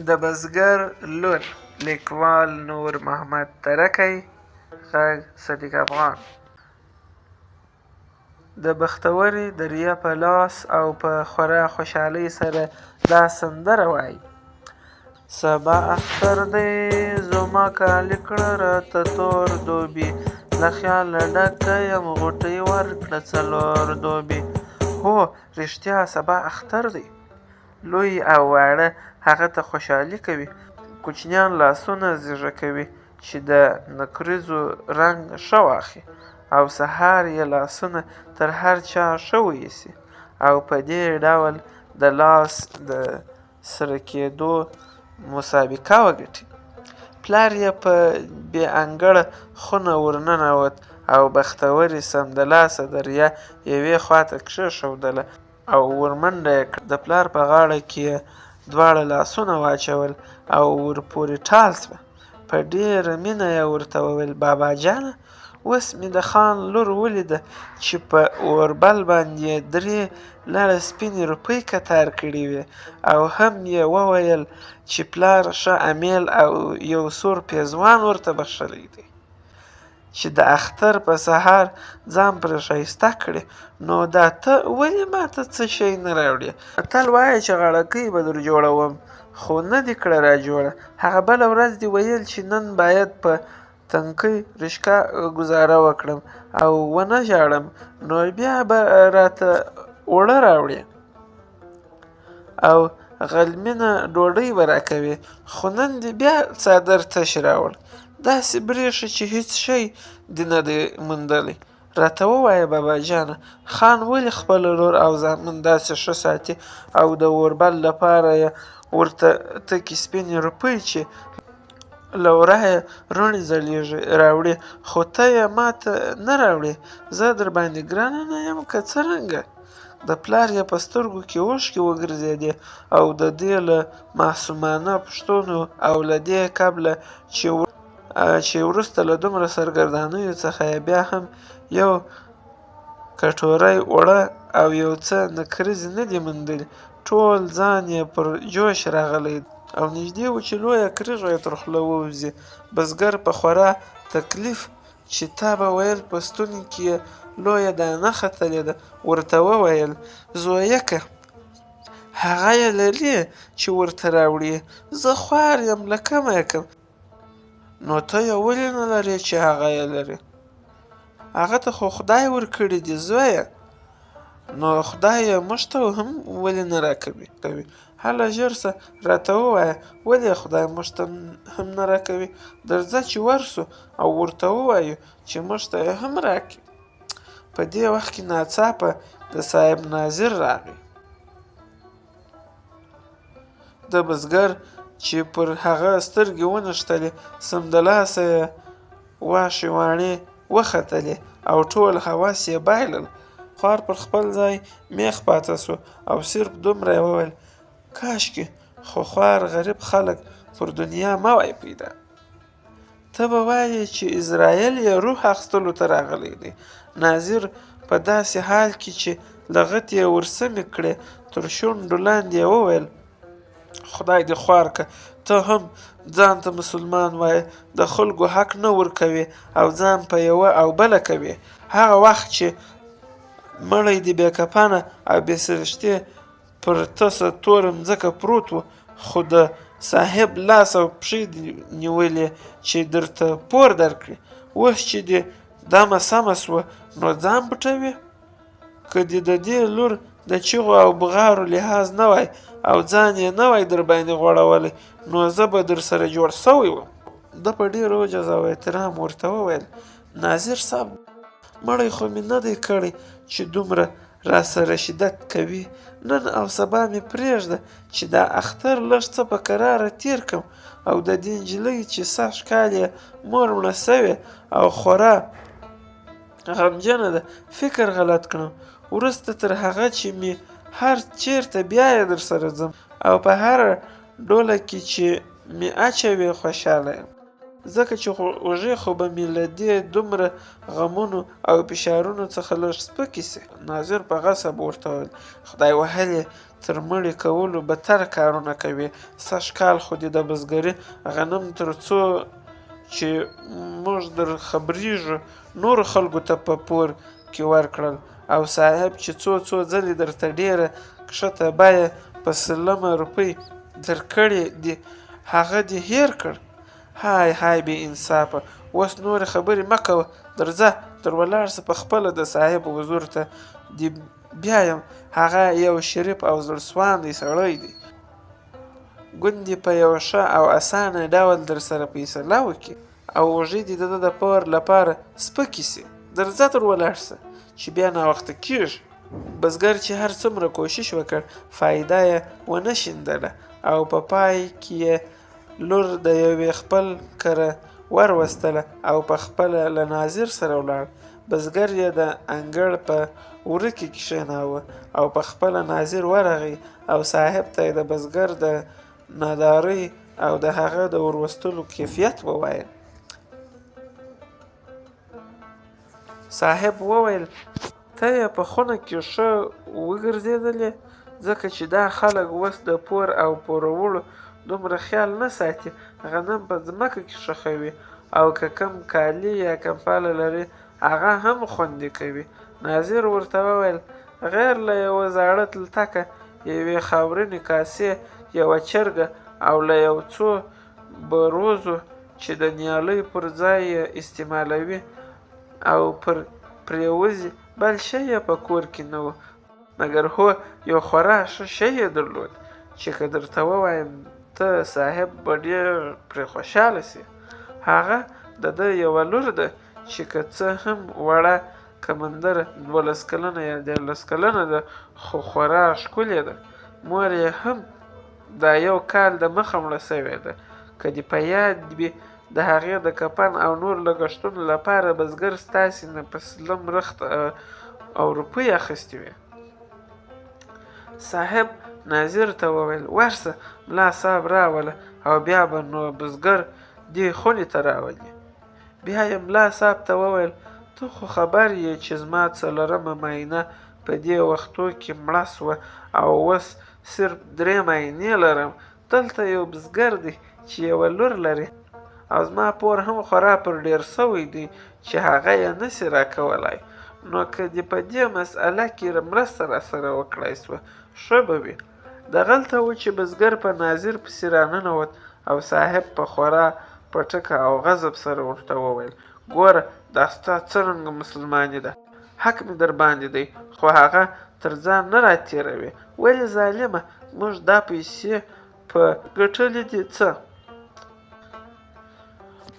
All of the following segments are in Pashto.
د بزګر لور لیکوال نور محمد ترکی غږ صدیق افغان د بختورې دریا په لاس او په خورا خوشحالۍ سره دا سندره وایي: سبا اختر دی زما کالي کړه راته تور دوبي، له خیاله ډکه یم غوټۍ ورکړه څلور دوبي. هو رښتیا سبا اختر دی. لوی او واړه هغه ته خوشحالي کوي. کوچنیان لاسونه زیږه کوي چې د نکریزو رنګ ښه واخلي، او سهار یې لاسونه تر هر چا ښه وایسي، او په دې ډول د لاس د سره کېدو مسابقه وګټي. پلار یې په بې انګړه خونه ورننوت او بختورې سمدلاسه دریا یوې خواته کېښودله او ورمنډه یې کړه. د پلار په غاړه کې یې دواړه لاسونه واچول او ورپورې ټال شوه. په ډېره مینه یې ورته وویل: بابا جانه، اوس مې د خان لور ولیده چې په اوربل باندې 3 لړه سپینې روپۍ کتار کړې وې، او هم یې وویل چې پلار ښه امیل او یو سور پېزوان ورته بخښلی دی چې د اختر په سهار ځان پرې ښایسته کړي. نو دا ته ولې ماته څه شی نه راوړې؟ متل وایي چې غاړکۍ به در جوړوم، خو نه دې کړه را جوړه. هغه بله ورځ دې ویل چې نن باید په تنکۍ رشقه ګزاره وکړم او ونه ژاړم، نو بیا به راته اوړه راوړې او غلمینه ډوډۍ به راکوې، خو نن دې بیا څادر تش راوړ. داسې برېښي چې هېڅ شی دې نه دی موندلی. راته ووایه بابا جانه، خان ولې خپله لور او زامن داسې ښه ساتي او د اوربل لپاره یې ورته تکې سپینې روپۍ چې له ورایه روڼې ځلیږي راوړي، خو ته یې ماته نه راوړې؟ زه در باندې ګرانه نه یم که څرنګه؟ د پلار یې په سترګو کې اوښکې وګرځېدې او د دې له معصومانه پوښتنو او له دې قبله چې وروسته له دومره سرګردانیو څخه یې بیا هم یو کټوری اوړه او یو څه نکریزې نه دي موندلي، ټول ځان یې پر جوش راغلی او نږدې و چې لویه کریغه یې تر خوله ووځي. بزګر په خورا تکلیف چې تا به ویل په ستوني کې یې لویه دانه ختلې ده ورته وویل: زویکه، هغه یې لرې چې ورته راوړې؟ زه خوار یم له کمه یې کم. نو ته یې ولې نه لرې چې هغه یې لرې؟ هغه ته خو خدای ورکړي دي زویه. نو خدای یې موږ ته هم ولې نه راکوي؟ هله ژر شه راته ووایه ولې خدای موږ ته هم نه راکوي؟ درځه چې ورسو او ورته ووایو چې موږ ته یې هم راکړي. په دې وخت کې ناڅاپه د صاحب ناظر راغی. د بزګر چې پر هغه سترګې ونښتلې سمدلاسه یې واښې واڼې وختلې او ټول حواس یې بایلل. خوار پر خپل ځای میخ پاته سو او صرف دومره یې وویل: کاشکې خو خوار غریب خلک پر دنیا مه وای پیدا. ته به وایې چې اسرایل یې روح اخیستلو ته راغلی دی. ناظر په داسې حال کې چې لغتې یې ورسمې کړې تر شونډو لاندې یې وویل: خدای دې خوار که، ته هم ځان ته مسلمان وایې، د خلکو حق نه ورکوې او ځان په یوه او بله کوې. هغه وخت چې مړی دې بې کفنه او بې سرښتې پر تسه توره مځکه پروت و، خو د صاحب لاس او پښې دې نیولې چې درته پور درکړي. اوس چې دې دمه سمه سوه نو ځان پټوې؟ که دې د دې لور د چغو او بغارو لحاظ نه وای او ځان یې نه وای در باندې غوړولی، نو زه به در سره جوړ سوی وم. ده په ډېر عجز او احترام ورته وویل: ناظر صاحب، مړی خو مې نه دی کړی چې دومره را سره شدت کوي. نن او سبا مې پرېږده چې دا اختر لږ څه په کراره تیر کړم او د دې نجلۍ چې سږ کال یې مور مړه سوې او خورا غمجنه ده فکر غلط کړم. وروسته تر هغه چې مې هر چیرته بیا یې در سره ځم او په هره ډوله کې چې مې اچوي خوشحاله یم، ځکه چې اوږې خو به مې له دې دومره غمونو او فشارونو څخه لږ سپکې سي. ناظر په غصب ورته وویل: خدای وهلې تر مړي کولو بدتر کارونه کوي. سږ کال خو دې د بزګري غنم تر څو چې موږ در خبریږو نورو خلکو ته په پور کې ورکړل، او صاحب چې څو ځلې درته ډېره کښته بیه په سلمه روپۍ درکړې دي هغه دې هېر کړ. های بې انصافه، اوس نورې خبرې مه کوه، درځه در ولاړ شه، په خپله د صاحب حضور ته دې بیایم. هغه یو شریف او زړه سواندی سړی دی، ګوندې په یو ښه او اسانه ډول در سره فیصله وکړي او اوږې دې د ده د پور لپاره سپکې سي. درځه در ولاړ شه چې بیا ناوخته کېږي. بزګر چې هر څومره کوشش وکړ فایده یې ونه شیندله او په پای کې یې لور د یوې خپل کره وروستله او په خپله له ناظر سره ولاړ. بزګر یې د انګړ په وره کې کښېناوه او په خپله ناظر ورغی او صاحب ته یې د بزګر د نادارۍ او د هغه د وروستلو کیفیت وویل. صاحب وویل ته یې په خونه کې ښه وګرځېدلې، ځکه چې دا خلک اوس د پور او پورولو دومره خیال نه ساتي. غنم په ځمکه کې ښخوي او که کم کالي یا کمپاله لري هغه هم خوندي کوي. ناظر ورته وویل غیر له یوه زاړه تلتکه، یوې خاورینې کاسې، یوه چرګه او له یو څو بروزو چې د نیالۍ پر ځای یې استعمالوي او پرېوځي، بل شی یې په کور کې نه و، مګر هو یو خورا ښه شی یې درلود چې که درته ووایم ته صاحب به ډېر پرې خوشحاله سي. هغه د ده یوه لور ده چې که څه هم وړه کمندره 12 کلنه یا 13 کلنه ده، خو خورا ښکلې ده. مور یې هم دا یو کال د مخه مړه سوې ده. که دې په یاد وي د هغې د کفن او نور لګښتونو لپاره بزګر ستاسې نه په سلم رخت او روپۍ اخیستې وې. صاحب ناظر ته وویل ورشه ملا صاحب راوله او بیا به نو بزګر دې خونې ته راولي. بیا یې ملا صاحب ته وویل ته خو خبر یې چې زما 4مه معاینه په دې وختو کې مړه سوه او اوس صرف 3 معاینې لرم. دلته یو بزګر دی چې یوه لور لري او زما پور هم خورا پر ډېر سوی دی چې هغه یې نسي راکولای. نو که دې په دې مسئله کې مرسته راسره وکړای سوه ښه به وي. دغلته و چې بزګر په ناظر پسې راننوت او صاحب په خورا په ټکه او غضب سره ورته وویل ګوره دا ستا څرنګه مسلماني ده، حق مې در باندې دی، خو هغه تر ځان نه راتېروي. ولې ظالمه موږ دا پیسې په ګټلې دي څه؟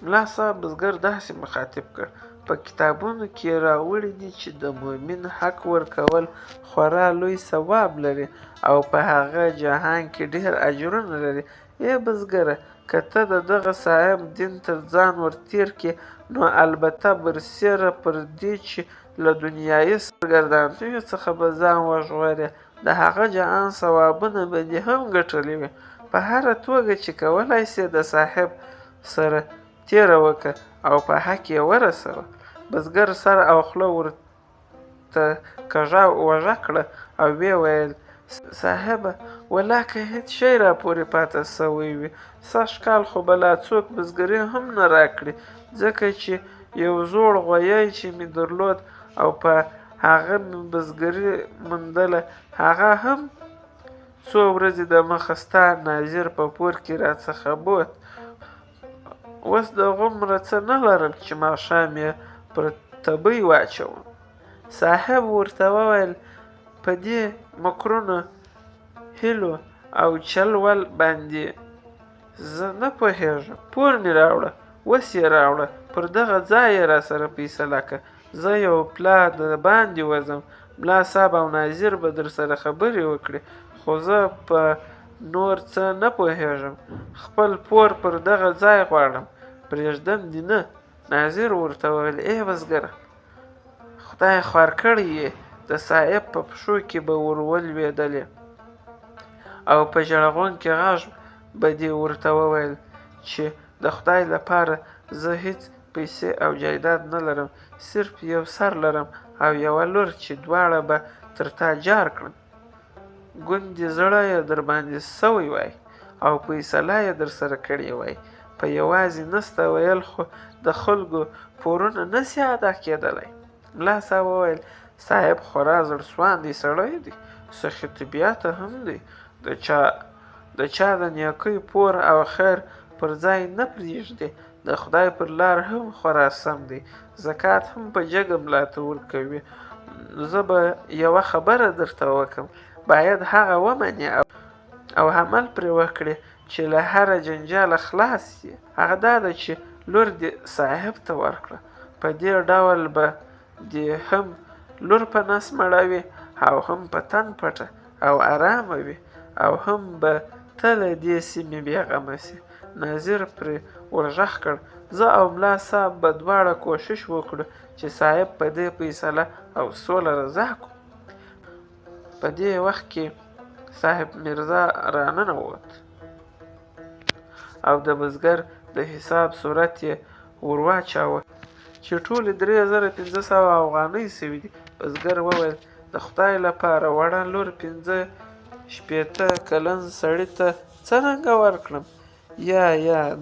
ملا صاحب بزګر داسې مخاطب کړ په کتابونو کې راوړي دي چې د مؤمن حق ورکول خورا لوی ثواب لري او په هغه جهان کې ډېر اجرونه لري. ای بزګره که ته د دغه صاحب دین تر ځان ورتېر کړې نو البته برسېره پر دې چې له دنیایي سرګردانیو څخه به ځان وژغورې، د هغه جهان ثوابونه به دې هم ګټلي وي. په هره توګه چې کولی سې د صاحب سره تېره وکړه او په حق یې ورسوه. بزګر سر او خوله ورته کږه وږه کړه او ویې ویل صاحبه والله که هېڅ شی راپورې پاته سوی وي سږ کال خو به لا څوک بزګري هم نه راکړي، ځکه چې یو زوړ غویی چې مې درلود او په هغه مې بزګري موندله هغه هم څو ورځې د مخه ستا ناظر په پور کې راڅخه بوت. اوس د غومره څه نه لرم چې ماښام یې پر تبۍ واچوم. صاحب ورته وویل په دې مکرونو هیلو او چل ول باندې زه نه پوهېږم. پور مې راوړه، اوس یې راوړه، پر دغه ځای یې راسره فیصله کړه. زه یو پلا د باندې وځم، ملا صاحب او ناظر به در سره خبرې وکړي، خو زه په نور څه نه پوهېږم. خپل پور پر دغه ځای غواړم، پرېږدم دې نه. ناظر ورته وویل ای بزګره خدای خوار کړی یې. د صاحب په پښو کې به ور ولوېدلې او په ژړغونکي غږ به دې ورته وویل چې د خدای لپاره زه هېڅ پیسې او جایداد نه لرم، صرف یو سر لرم او یوه لور چې دواړه به تر تا جار کړم. ګوندې زړه یې در باندې سوی وای او فیصله یې در سره کړې وای. په یوازې نسته ویل خو د خلکو پورونه نسي ادا کېدلی. ملا صاحب وویل صاحب خورا زړسواندی سړی دی، سخي طبیعته هم دی، د چا د نیکۍ پور او خیر پر ځای نه پرېږدي، د خدای پر لار هم خورا سم دی، زکات هم په جګه ملا ته ورکوي. زه به یوه خبره درته وکم، باید هغه ومنې او عمل پرې وکړې چې له هره جنجاله خلاص شي. هغه دا ده چې لور دې صاحب ته ورکړه. په دې ډول به دې هم لور په نس مړوي او هم په تن پټه او ارامه وي او هم به ته له دې سیمې بېغمه سي. ناظر پرې ورغږ کړ. زه او ملا صاحب به دواړه کوشش وکړو چې صاحب په دې فیصله او سوله رضا کړو. په دې وخت کې صاحب میرزا راننوت او د بزګر د حساب صورت یې ور واچاوه چې ټولې 3500 افغانۍ سوي دي. بزګر وویل د خدای لپاره وړه لور 15 کلن سړي ته څرنګه ورکړم؟ یا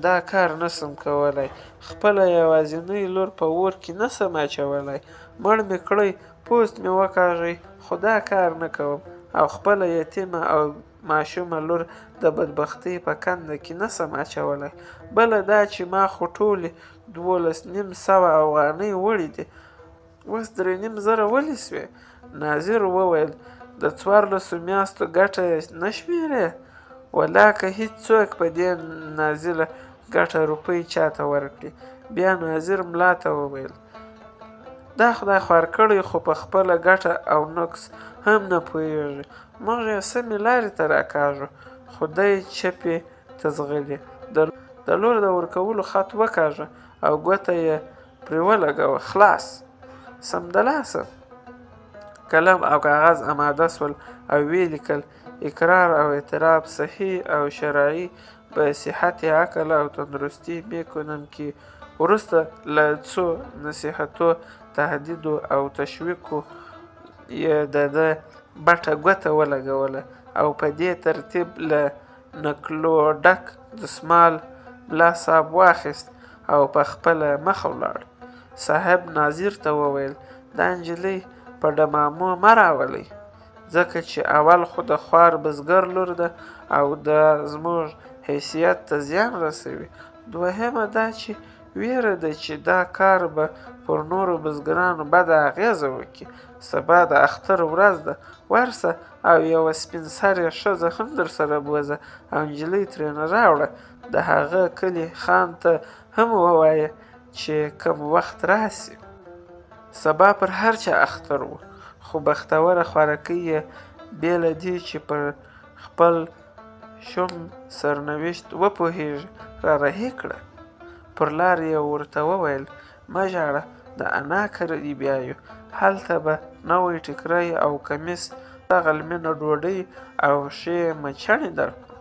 دا کار نسم کولی، خپله یوازینۍ لور په اور کې نسم اچولی، مړ مې کړئ، پوست مې وکاږئ، خو دا کار نه کوم او خپله یتیمه او ماشومه لور د بدبختۍ په کنده کې نسم اچولی. بله دا چې ما خو ټولې 12,500 افغانۍ وړې دي، اوس 3,500 ولې سوې؟ ناظر وویل د 14 میاشتو ګټه نه شمېرې؟ والله که هېڅوک په دې نازله ګټه روپۍ چاته ورکړي. بیا ناظر ملا ته وویل دا خدای خوار کړی خو په خپله ګټه او نقص هم نه پوهېږي، موږ یې سمې لارې ته راکاږو، خو دی چپې ته ځغلي. د لور د ورکولو خط وکاږه او ګوته یې پرې ولګوه، خلاص. سمدلاسه قلم او کاغذ اماده سول او ویې لیکل اقرار او اعتراف صحیح او شرعی به صحت عقل او تندرستی میکنم که وروسته له څو نصیحتو، تهدیدو او تشویقو یې د ده بټه ګوته ولګوله او په دې ترتیب له نکلو ډک دسمال ملا صاحب واخیست او په خپله مخه ولاړ. صاحب ناظر ته وویل دا نجلۍ په ډمامو مه راولئ، ځکه چې اول خو د خوار بزګر لور ده او دا زموږ حیثیت ته زیان رسوي، دوهمه دا چې ویره ده چې دا کار به پر نورو بزګرانو بده اغېزه وکړي. سبا د اختر ورځ ده، ورسه او یوه سپین سرې ښځه هم در سره بوځه او نجلۍ ترېنه راوړه. د هغه کلي خان ته هم ووایه چې کم وخت راسي. سبا پر هر چا اختر و، خو بختوره خوارکۍ یې بې له دې چې پر خپل شوم سرنوشت وپوهېږي را رهي کړه. پر لار یې ورته وویل مه ژاړه، د انا کره دې بیایو، هلته به نوی ټیکری او کمیس، غلمینه ډوډۍ او ښې مچڼې درکړو.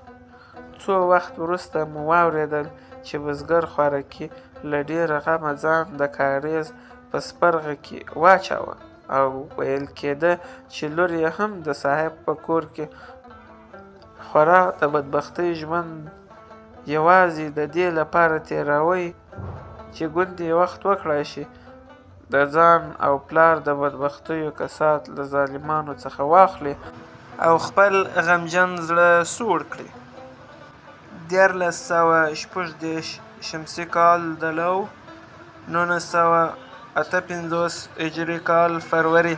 څو وخت وروسته مو واورېدل چې بزګر خوارکي له ډېره غمه ځان د کاریز په سپرغه کې واچاوه او ویل کېده چې لور یې هم د صاحب په کور کې خورا د بدبختۍ ژوند یوازې د دې لپاره تېروي چې ګوندې وخت وکړای شي د ځان او پلار د بدبختیو کسات له ظالمانو څخه واخلي او خپل غمجن زړه سوړ کړي. 1346 شمسي کال د لو 1958 هجري کال فروری